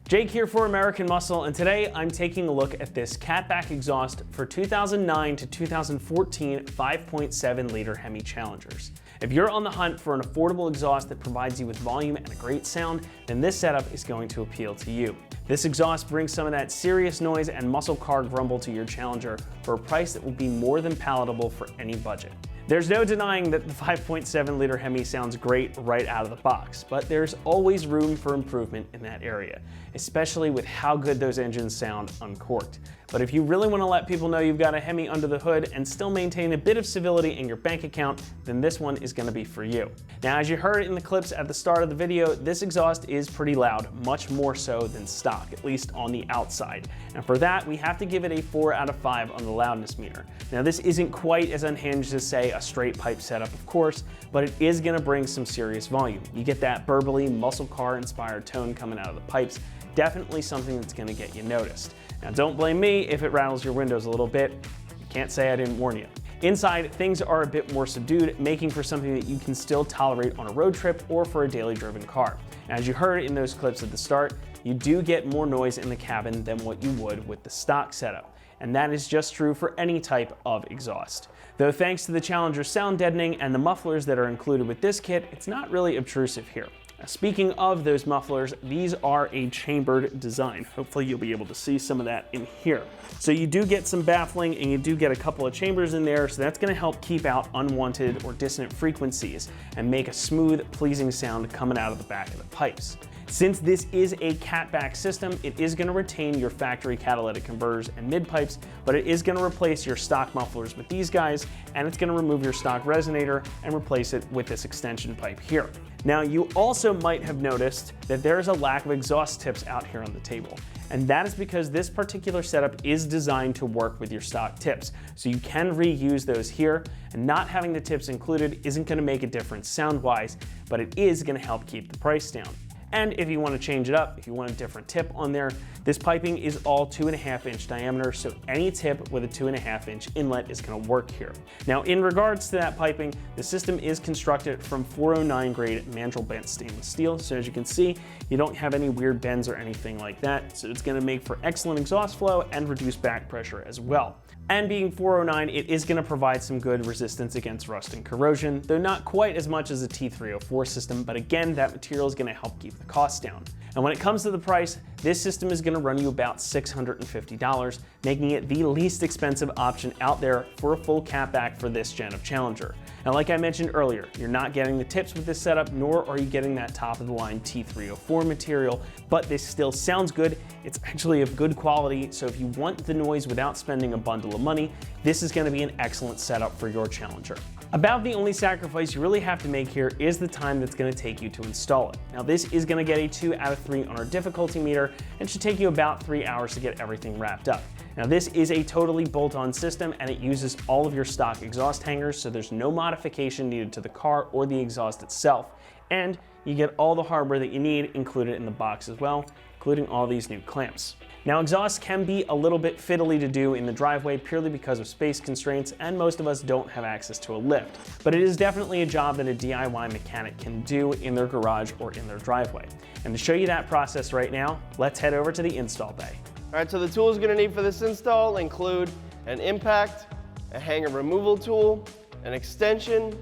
Jake here for American Muscle, and today I'm taking a look at this catback exhaust for 2009 to 2014 5.7 liter Hemi Challengers. If you're on the hunt for an affordable exhaust that provides you with volume and a great sound, then this setup is going to appeal to you. This exhaust brings some of that serious noise and muscle car grumble to your Challenger for a price that will be more than palatable for any budget. There's no denying that the 5.7 liter Hemi sounds great right out of the box, but there's always room for improvement in that area, especially with how good those engines sound uncorked. But if you really want to let people know you've got a Hemi under the hood and still maintain a bit of civility in your bank account, then this one is going to be for you. Now, as you heard in the clips at the start of the video, this exhaust is pretty loud, much more so than stock, at least on the outside. And for that, we have to give it a 4 out of 5 on the loudness meter. Now, this isn't quite as unhinged as, say, a straight pipe setup, of course, but it is going to bring some serious volume. You get that burbly, muscle car inspired tone coming out of the pipes. Definitely something that's going to get you noticed. Now, don't blame me if it rattles your windows a little bit. You can't say I didn't warn you. Inside, things are a bit more subdued, making for something that you can still tolerate on a road trip or for a daily driven car. As you heard in those clips at the start, you do get more noise in the cabin than what you would with the stock setup. And that is just true for any type of exhaust. Though thanks to the Challenger's sound deadening and the mufflers that are included with this kit, it's not really obtrusive here. Now, speaking of those mufflers, these are a chambered design. Hopefully you'll be able to see some of that in here. So you do get some baffling and you do get a couple of chambers in there, so that's going to help keep out unwanted or dissonant frequencies and make a smooth, pleasing sound coming out of the back of the pipes. Since this is a catback system, it is going to retain your factory catalytic converters and mid pipes, but it is going to replace your stock mufflers with these guys, and it's going to remove your stock resonator and replace it with this extension pipe here. Now, you also might have noticed that there's a lack of exhaust tips out here on the table. And that is because this particular setup is designed to work with your stock tips. So you can reuse those here, and not having the tips included isn't going to make a difference sound-wise, but it is going to help keep the price down. And if you want to change it up, if you want a different tip on there, this piping is all 2.5-inch diameter, so any tip with a 2.5-inch inlet is going to work here. Now, in regards to that piping, the system is constructed from 409 grade mandrel bent stainless steel, so as you can see, you don't have any weird bends or anything like that, so it's going to make for excellent exhaust flow and reduce back pressure as well. And being 409, it is going to provide some good resistance against rust and corrosion, though not quite as much as a T304 system, but again, that material is going to help keep the cost down. And when it comes to the price, this system is going to run you about $650, making it the least expensive option out there for a full catback for this gen of Challenger. Now, like I mentioned earlier, you're not getting the tips with this setup, nor are you getting that top of the line T304 material, but this still sounds good. It's actually of good quality, so if you want the noise without spending a bundle of money, this is going to be an excellent setup for your Challenger. About the only sacrifice you really have to make here is the time that's going to take you to install it. Now, this is going to get a 2 out of 3 on our difficulty meter and should take you about 3 hours to get everything wrapped up. Now, this is a totally bolt-on system and it uses all of your stock exhaust hangers, so there's no modification needed to the car or the exhaust itself. And you get all the hardware that you need included in the box as well, including all these new clamps. Now, exhausts can be a little bit fiddly to do in the driveway purely because of space constraints, and most of us don't have access to a lift. But it is definitely a job that a DIY mechanic can do in their garage or in their driveway. And to show you that process right now, let's head over to the install bay. All right, so the tools you're gonna need for this install include an impact, a hanger removal tool, an extension,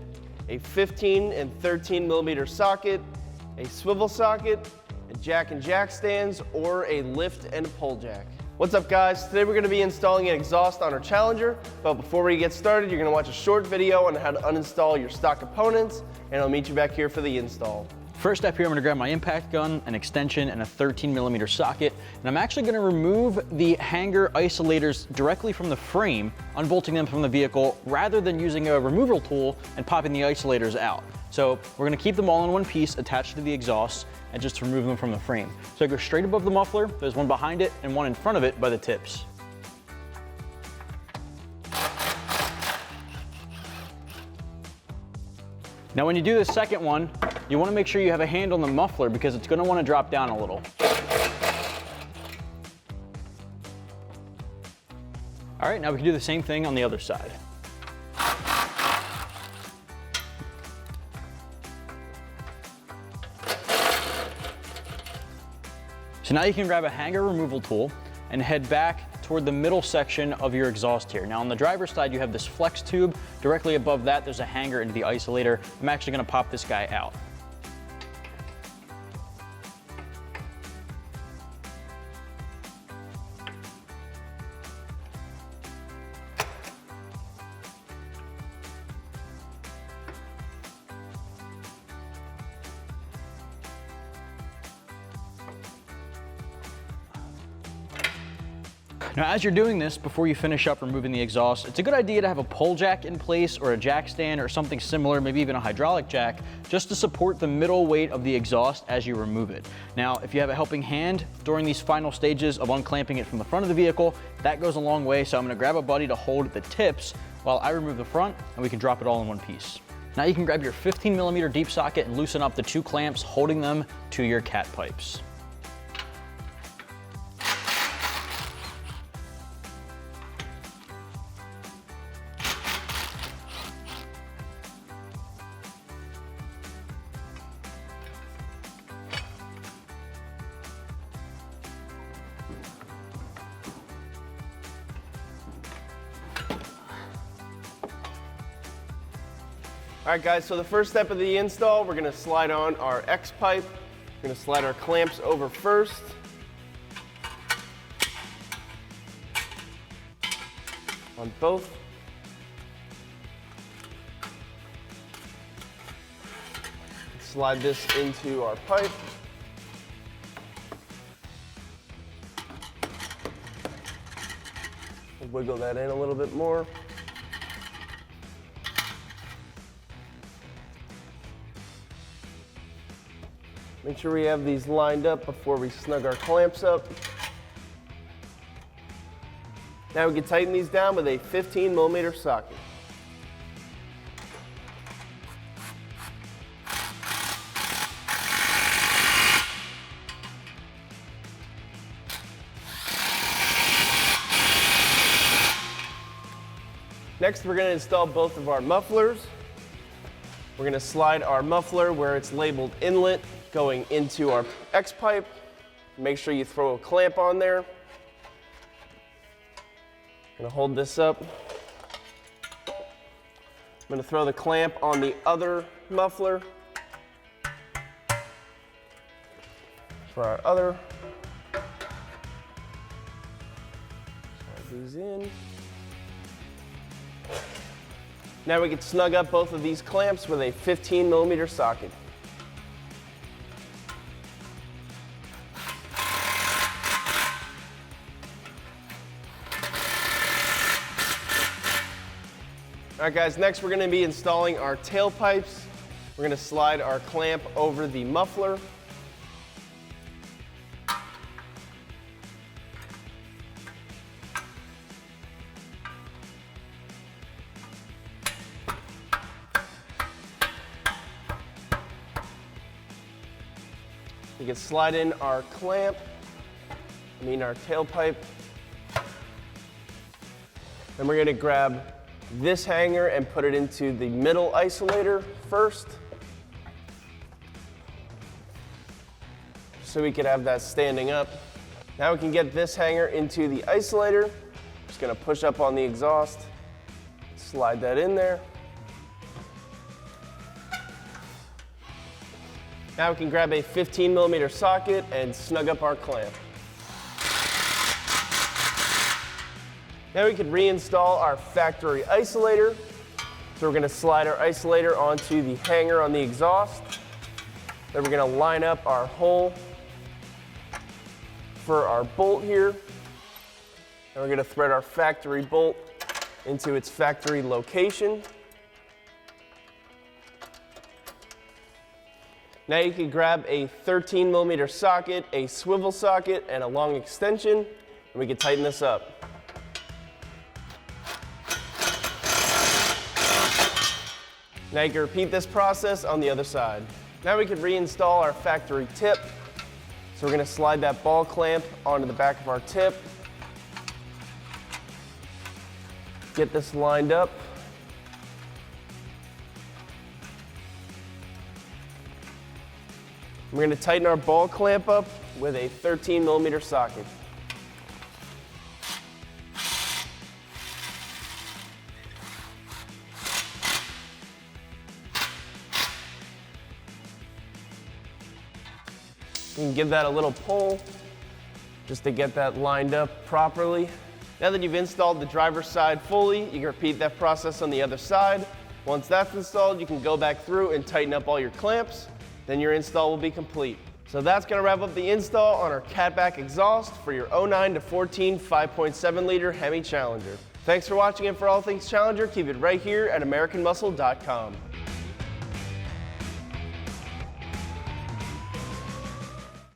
a 15 and 13 millimeter socket, a swivel socket, a jack and jack stands, or a lift and pull jack. What's up guys? Today we're going to be installing an exhaust on our Challenger, but before we get started, you're going to watch a short video on how to uninstall your stock components, and I'll meet you back here for the install. First step here, I'm going to grab my impact gun, an extension, and a 13 millimeter socket, and I'm actually going to remove the hanger isolators directly from the frame, unbolting them from the vehicle, rather than using a removal tool and popping the isolators out. So we're going to keep them all in one piece attached to the exhaust and just remove them from the frame. So I go straight above the muffler, there's one behind it and one in front of it by the tips. Now when you do the second one, you want to make sure you have a hand on the muffler because it's going to want to drop down a little. All right, now we can do the same thing on the other side. So now you can grab a hanger removal tool and head back toward the middle section of your exhaust here. Now on the driver's side, you have this flex tube. Directly above that, there's a hanger into the isolator. I'm actually gonna pop this guy out. Now, as you're doing this, before you finish up removing the exhaust, it's a good idea to have a pull jack in place or a jack stand or something similar, maybe even a hydraulic jack, just to support the middle weight of the exhaust as you remove it. Now, if you have a helping hand during these final stages of unclamping it from the front of the vehicle, that goes a long way, so I'm gonna grab a buddy to hold the tips while I remove the front, and we can drop it all in one piece. Now you can grab your 15 millimeter deep socket and loosen up the two clamps holding them to your cat pipes. All right guys, so the first step of the install, we're gonna slide on our X pipe. We're gonna slide our clamps over first. On both. Slide this into our pipe. We'll wiggle that in a little bit more. Make sure we have these lined up before we snug our clamps up. Now we can tighten these down with a 15 millimeter socket. Next, we're going to install both of our mufflers. We're going to slide our muffler where it's labeled inlet going into our X pipe. Make sure you throw a clamp on there. I'm going to hold this up. I'm going to throw the clamp on the other muffler for our other. Slide these in. Now we can snug up both of these clamps with a 15 millimeter socket. All right guys, next we're going to be installing our tailpipes. We're going to slide our clamp over the muffler. We can slide in our clamp, our tailpipe. Then we're going to grab this hanger and put it into the middle isolator first, so we could have that standing up. Now we can get this hanger into the isolator. Just going to push up on the exhaust, slide that in there. Now we can grab a 15mm socket and snug up our clamp. Now we can reinstall our factory isolator. So we're going to slide our isolator onto the hanger on the exhaust. Then we're going to line up our hole for our bolt here. And we're going to thread our factory bolt into its factory location. Now you can grab a 13mm socket, a swivel socket, and a long extension, and we can tighten this up. Now you can repeat this process on the other side. Now we can reinstall our factory tip. So we're going to slide that ball clamp onto the back of our tip. Get this lined up. We're going to tighten our ball clamp up with a 13mm socket. You can give that a little pull just to get that lined up properly. Now that you've installed the driver's side fully, you can repeat that process on the other side. Once that's installed, you can go back through and tighten up all your clamps. Then your install will be complete. So that's going to wrap up the install on our catback exhaust for your 09 to 14 5.7 liter Hemi Challenger. Thanks for watching, and for all things Challenger, keep it right here at AmericanMuscle.com.